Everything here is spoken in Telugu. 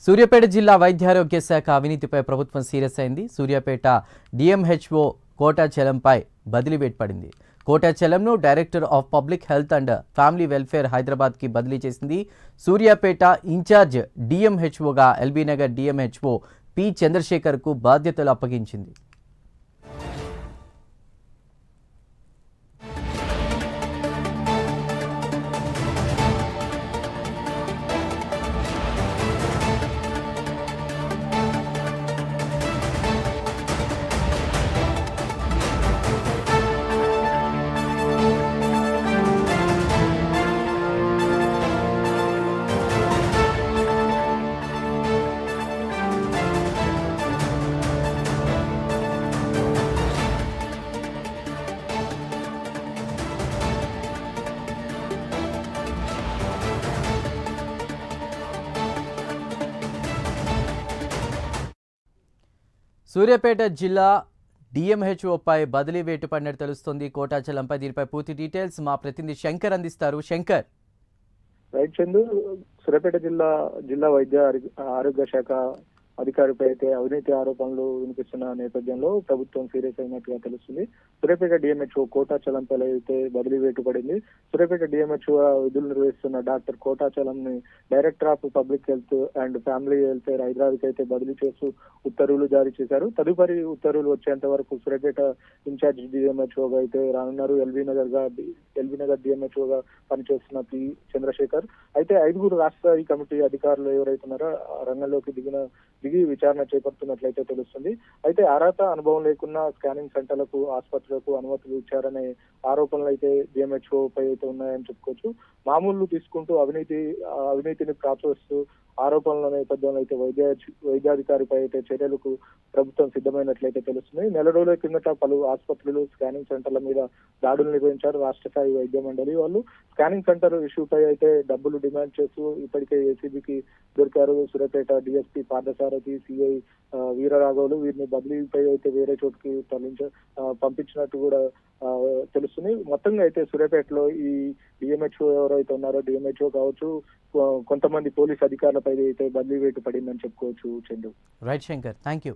సూర్యాపేట జిల్లా వైద్యారోగ్య శాఖ అవినీతిపై ప్రభుత్వం సీరియస్ అయింది. సూర్యాపేట డిఎంహెచ్ఓ కోటాచలంపై బదిలీ వేటు పడింది. కోటాచలంను director of public health and family welfare హైదరాబాద్కి బదిలీ చేసింది. సూర్యాపేట ఇన్ఛార్జ్ డిఎంహెచ్ఓగా ఎల్బీనగర్ డిఎంహెచ్ఓ పి చంద్రశేఖర్కు బాధ్యతలు అప్పగించింది. సూర్యాపేట జిల్లా డిఎంహెచ్ఓపై బదిలీ వేటు పడినట్టు తెలుస్తోంది. కోటాచలంపై దీనిపై పూర్తి డీటెయిల్స్ మా ప్రతినిధి శంకర్ అందిస్తారు. శంకర్. రైట్ చందు, సూర్యాపేట జిల్లా వైద్య ఆరోగ్య శాఖ అధికారిపై అయితే అవినీతి ఆరోపణలు వినిపిస్తున్న నేపథ్యంలో ప్రభుత్వం సీరియస్ అయినట్టుగా తెలుస్తుంది. సూర్యాపేట డిఎంహెచ్ఓ కోటాచలంపై అయితే బదిలీ వేటు పడింది. సూర్యాపేట డిఎంహెచ్ఓ విధులు నిర్వహిస్తున్న డాక్టర్ కోటాచలం ని director of public health and family welfare Hyderabad అయితే బదిలీ చేస్తూ ఉత్తర్వులు జారీ చేశారు. తదుపరి ఉత్తర్వులు వచ్చేంత వరకు సూర్యాపేట ఇన్ఛార్జ్ డిఎంహెచ్ఓగా అయితే రానున్నారు. ఎల్బీనగర్ డిఎంహెచ్ఓగా పనిచేస్తున్న పి చంద్రశేఖర్ అయితే 5 రాష్ట్ర స్థాయి కమిటీ అధికారులు ఎవరైతున్నారో రంగంలోకి దిగి విచారణ చేపడుతున్నట్లయితే తెలుస్తుంది. అయితే అర్హత అనుభవం లేకున్నా స్కానింగ్ సెంటర్లకు ఆసుపత్రులకు అనుమతులు ఇచ్చారనే ఆరోపణలు అయితే డిఎంహెచ్ఓ పై అయితే ఉన్నాయని చెప్పుకోవచ్చు. మామూలు తీసుకుంటూ అవినీతిని ప్రోత్సహిస్తూ ఆరోపణల నేపథ్యంలో అయితే వైద్యాధికారిపై అయితే చర్యలకు ప్రభుత్వం సిద్ధమైనట్లయితే తెలుస్తుంది. నెల రోజుల కిందట పలు ఆసుపత్రులు స్కానింగ్ సెంటర్ల మీద దాడులు నిర్వహించారు రాష్ట్ర స్థాయి వైద్య మండలి వాళ్ళు. స్కానింగ్ సెంటర్ ఇష్యూపై అయితే డబ్బులు డిమాండ్ చేస్తూ ఇప్పటికే ఏసీబీకి దొరికారు. సూర్యాపేట డిఎస్పీ పార్థసారథి, సిఐ వీరరాఘవులు వీరిని బదిలీపై అయితే వేరే చోటుకి పంపించినట్టు కూడా తెలుస్తుంది. మొత్తంగా అయితే సూర్యాపేటలో ఈ డిఎంహెచ్ఓ ఎవరైతే ఉన్నారో డిఎంహెచ్ఓ కావచ్చు, కొంతమంది పోలీస్ అధికారులపై అయితే బదిలీ వేటు పడిందని చెప్పుకోవచ్చు. Chandu. Right Shankar, thank you.